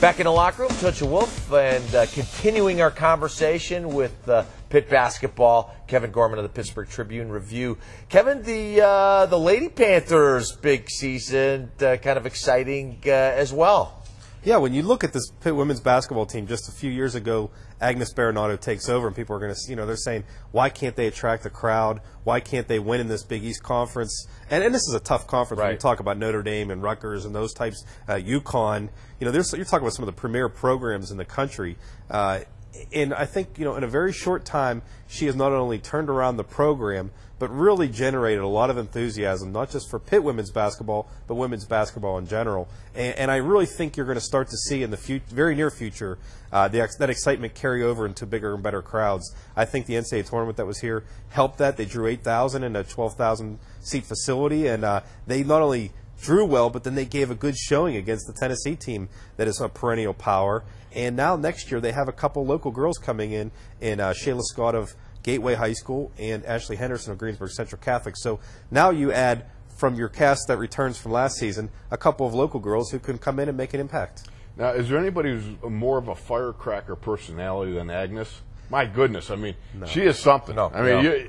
Back in the locker room, Touch of Wolf, and continuing our conversation with Pitt basketball. Kevin Gorman of the Pittsburgh Tribune-Review. Kevin, the Lady Panthers' big season, kind of exciting as well. Yeah, when you look at this Pitt women's basketball team, just a few years ago, Agnes Baronato takes over, and people are going to, they're saying, why can't they attract the crowd? Why can't they win in this Big East Conference? And this is a tough conference when you talk about Notre Dame and Rutgers and those types, UConn. You're talking about some of the premier programs in the country. And I think, in a very short time, she has not only turned around the program, but really generated a lot of enthusiasm, not just for Pitt women's basketball, but women's basketball in general. And I really think you're going to start to see in the very near future that excitement carry over into bigger and better crowds. I think the NCAA tournament that was here helped that. They drew 8,000 in a 12,000-seat facility, and they not only drew well, but then they gave a good showing against the Tennessee team that is a perennial power. And now next year they have a couple local girls coming in Shayla Scott of Gateway High School and Ashley Henderson of Greensburg Central Catholic. So now you add from your cast that returns from last season a couple of local girls who can come in and make an impact. Now, is there anybody who's more of a firecracker personality than Agnes? My goodness, I mean, she is something.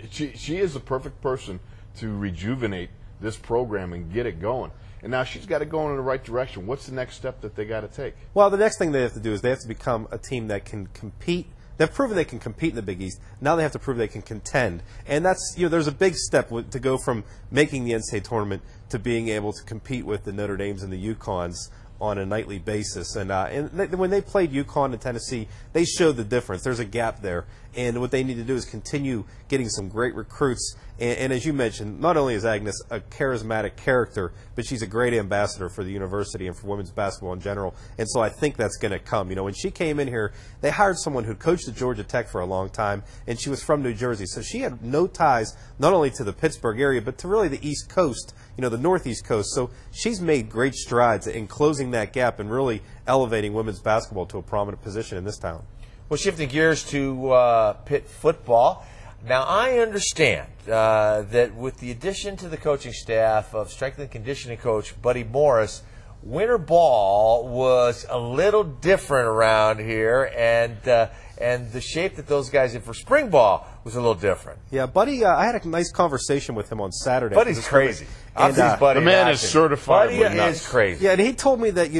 She is the perfect person to rejuvenate this program and get it going. And now she's got to go in the right direction. What's the next step that they got to take? Well, the next thing they have to do is they have to become a team that can compete. They've proven they can compete in the Big East. Now they have to prove they can contend. And that's, there's a big step to go from making the NCAA tournament to being able to compete with the Notre Dames and the UConns on a nightly basis. And when they played UConn and Tennessee, they showed the difference. There's a gap there. And what they need to do is continue getting some great recruits. And as you mentioned, not only is Agnes a charismatic character, but she's a great ambassador for the university and for women's basketball in general. And so I think that's going to come. When she came in here, they hired someone who coached at Georgia Tech for a long time, and she was from New Jersey. So she had no ties not only to the Pittsburgh area, but to really the East Coast, the Northeast Coast. So she's made great strides in closing that gap and really elevating women's basketball to a prominent position in this town. Well, shifting gears to Pitt football. Now, I understand that with the addition to the coaching staff of strength and conditioning coach Buddy Morris, winter ball was a little different around here, and the shape that those guys did for spring ball was a little different. Yeah, Buddy, I had a nice conversation with him on Saturday. Buddy's crazy. The man is certified. Buddy is crazy. Yeah, and he told me that,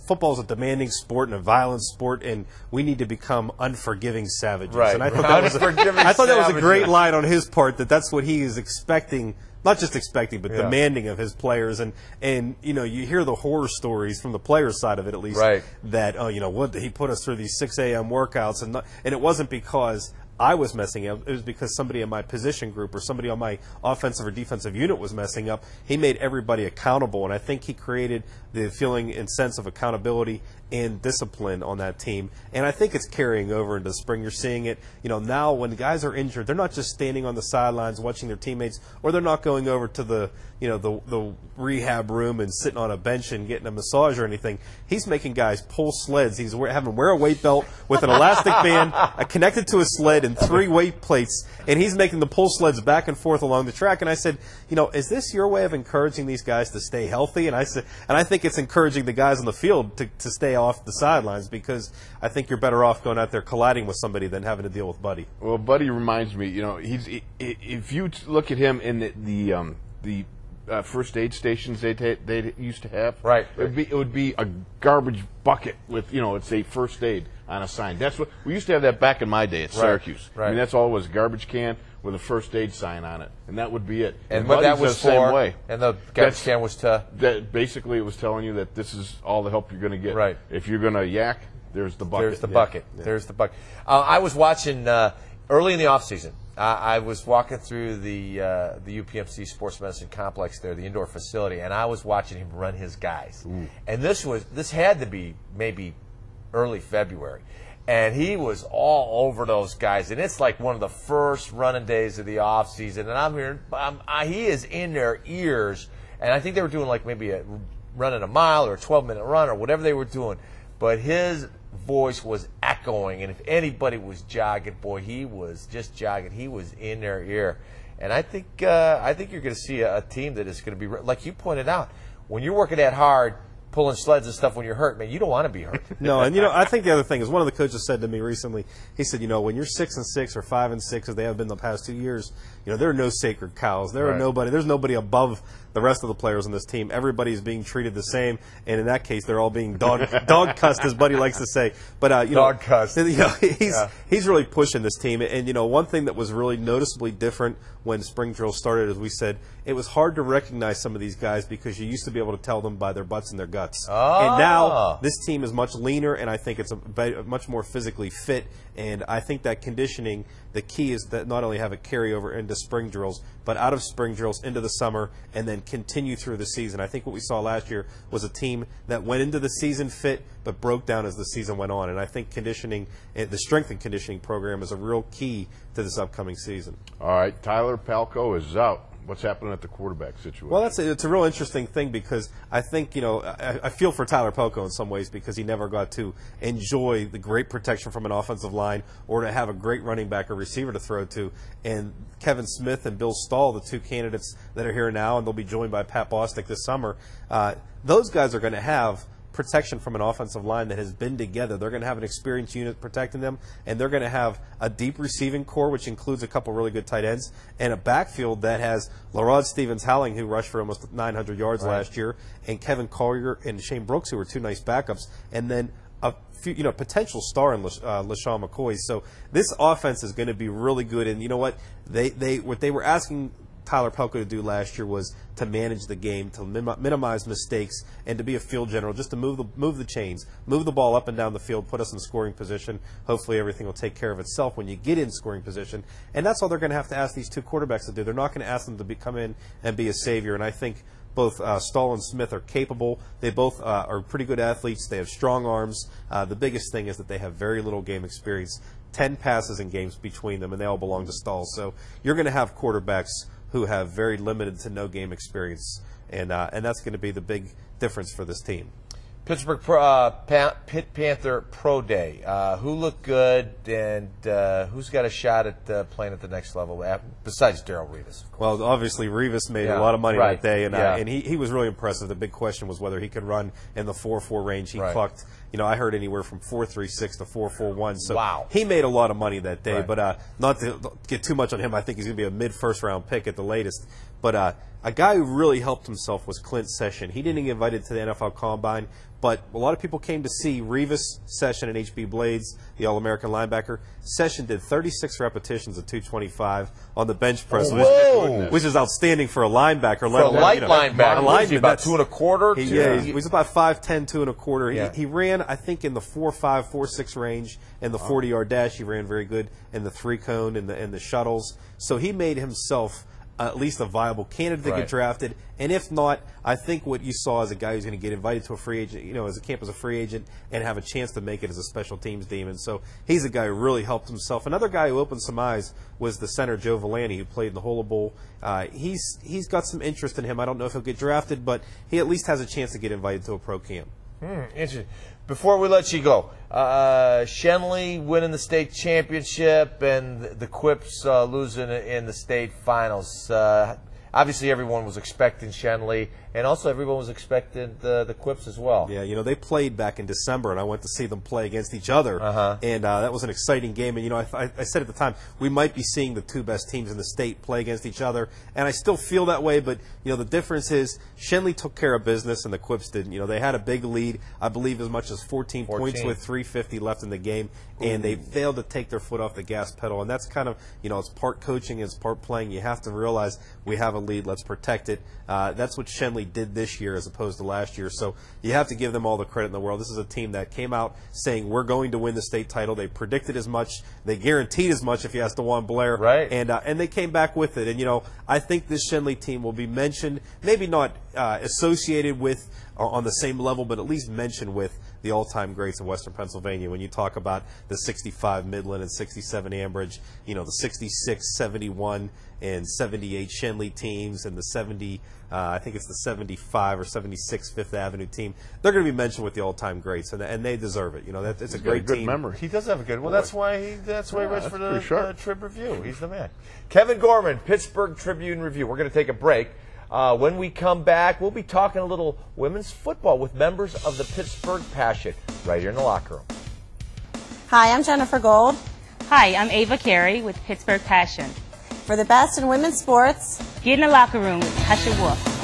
football is a demanding sport and a violent sport, and we need to become unforgiving savages. Right. And I thought that was a great line on his part, that's what he is expecting. Not just expecting, but demanding of his players. And you hear the horror stories from the players' side of it, at least, that, what he put us through these 6 a.m. workouts. And it wasn't because I was messing up. It was because somebody in my position group or somebody on my offensive or defensive unit was messing up. He made everybody accountable, and I think he created the feeling and sense of accountability and discipline on that team. And I think it's carrying over into the spring. You're seeing it, now when guys are injured, they're not just standing on the sidelines watching their teammates, or they're not going over to the rehab room and sitting on a bench and getting a massage or anything. He's making guys pull sleds. He's having them wear a weight belt with an elastic band connected to a sled and 3 weight plates, and he's making the pull sleds back and forth along the track. And I said, is this your way of encouraging these guys to stay healthy? And I said, and I think it's encouraging the guys on the field to stay off the sidelines, because I think you're better off going out there colliding with somebody than having to deal with Buddy. Well, Buddy reminds me, if you look at him in the first aid stations they used to have, it would be a garbage bucket with it's a first aid on a sign. That's what we used to have that back in my day at Syracuse. I mean, that's all it was, a garbage can with a first aid sign on it, and that would be it. And what that was the same way. And the garbage can was basically it was telling you that this is all the help you're going to get. Right. If you're going to yak, there's the bucket. There's the bucket. Yeah. There's the bucket. I was watching early in the off season. I was walking through the UPMC Sports Medicine Complex there, the indoor facility, and I was watching him run his guys. Ooh. And this had to be maybe early February, and he was all over those guys. And it's like one of the first running days of the off season, and I'm hearing he is in their ears. And I think they were doing like maybe running a mile or a 12-minute run or whatever they were doing, but his voice was echoing, and if anybody was jogging, boy, he was just jogging. He was in their ear, and I think you're going to see a team that is going to be, like you pointed out, when you're working that hard, pulling sleds and stuff when you're hurt, man. You don't want to be hurt. No, and I think the other thing is one of the coaches said to me recently. He said, when you're 6-6 or 5-6, as they have been the past 2 years, there are no sacred cows. There are nobody. There's nobody above the rest of the players on this team. Everybody's being treated the same, and in that case, they're all being dog cussed, as Buddy likes to say. But dog cussed. He's really pushing this team, and one thing that was really noticeably different when spring drill started, as we said, it was hard to recognize some of these guys because you used to be able to tell them by their butts and their guts. Oh. And now this team is much leaner, and I think it's much more physically fit. And I think that conditioning, the key is that not only have it carry over into spring drills, but out of spring drills into the summer and then continue through the season. I think what we saw last year was a team that went into the season fit but broke down as the season went on. And I think conditioning, the strength and conditioning program is a real key to this upcoming season. All right, Tyler Palko is out. What's happening at the quarterback situation? Well, it's a real interesting thing because I think, I feel for Tyler Palko in some ways because he never got to enjoy the great protection from an offensive line or to have a great running back or receiver to throw to. And Kevin Smith and Bill Stahl, the two candidates that are here now, and they'll be joined by Pat Bostic this summer, those guys are going to have protection from an offensive line that has been together. They're going to have an experienced unit protecting them, and they're going to have a deep receiving core, which includes a couple really good tight ends, and a backfield that has LaRod Stevens-Howling, who rushed for almost 900 yards last year, and Kevin Collier and Shane Brooks, who were two nice backups, and then a few, potential star in LaShawn McCoy. So this offense is going to be really good, and you know what? What they were asking Tyler Palko to do last year was to manage the game, to minimize mistakes, and to be a field general, just to move the chains, move the ball up and down the field, put us in scoring position. Hopefully everything will take care of itself when you get in scoring position. And that's all they're going to have to ask these two quarterbacks to do. They're not going to ask them to come in and be a savior. And I think both Stahl and Smith are capable. They both are pretty good athletes. They have strong arms. The biggest thing is that they have very little game experience, 10 passes in games between them, and they all belong to Stahl. So you're going to have quarterbacks who have very limited to no game experience, and that's going to be the big difference for this team. Pittsburgh Pitt Panther Pro Day. Who looked good, and who's got a shot at playing at the next level besides Darrelle Revis? Well, obviously Revis made a lot of money that day, and he was really impressive. The big question was whether he could run in the 4.4 range. He clocked, I heard anywhere from 4.36 to 4.41. So he made a lot of money that day. But not to get too much on him, I think he's going to be a mid-first round pick at the latest. But a guy who really helped himself was Clint Session. He didn't get invited to the NFL Combine, but a lot of people came to see Revis, Session, and H.B. Blades, the All-American linebacker. Session did 36 repetitions at 225 on the bench press, which is outstanding for a linebacker. For a light linebacker, was he about 2 1/4? He was about 5'10", 2 1/4. He ran, I think, in the 4.5, 4.6 range. In the 40-yard dash, he ran very good. In the 3-cone and the shuttles. So he made himself at least a viable candidate to get drafted. And if not, I think what you saw is a guy who's going to get invited to a free agent, as a camp as a free agent, and have a chance to make it as a special teams demon. So he's a guy who really helped himself. Another guy who opened some eyes was the center, Joe Villani, who played in the Hula Bowl. He's got some interest in him. I don't know if he'll get drafted, but he at least has a chance to get invited to a pro camp. Interesting. Before we let you go, Shenley winning the state championship and the Quips losing in the state finals. Obviously, everyone was expecting Shenley, and also everyone was expecting the Quips as well. Yeah, they played back in December, and I went to see them play against each other, and that was an exciting game. And, I said at the time, we might be seeing the two best teams in the state play against each other, and I still feel that way, but, the difference is Shenley took care of business, and the Quips didn't. They had a big lead, I believe as much as 14 points with 3:50 left in the game, and they failed to take their foot off the gas pedal, and that's kind of, it's part coaching, it's part playing. You have to realize we have a lead, let's protect it. That's what Shenley did this year as opposed to last year. So you have to give them all the credit in the world. This is a team that came out saying we're going to win the state title. They predicted as much. They guaranteed as much if you ask DeJuan Blair. And they came back with it. And, I think this Shenley team will be mentioned, maybe not associated with on the same level, but at least mentioned with the all-time greats of Western Pennsylvania. When you talk about the 65 Midland and 67 Ambridge, the 66, 71, and 78 Shenley teams, and the 70, I think it's the 75 or 76 Fifth Avenue team, they're going to be mentioned with the all-time greats, and they deserve it. It's a great team. Memory. He does have a good. Well, that's why he writes for the Trib Review. He's the man. Kevin Gorman, Pittsburgh Tribune-Review. We're going to take a break. When we come back, we'll be talking a little women's football with members of the Pittsburgh Passion right here in the locker room. Hi, I'm Jennifer Gold. Hi, I'm Ava Carey with Pittsburgh Passion. For the best in women's sports, get in the locker room with Tasha Wolf.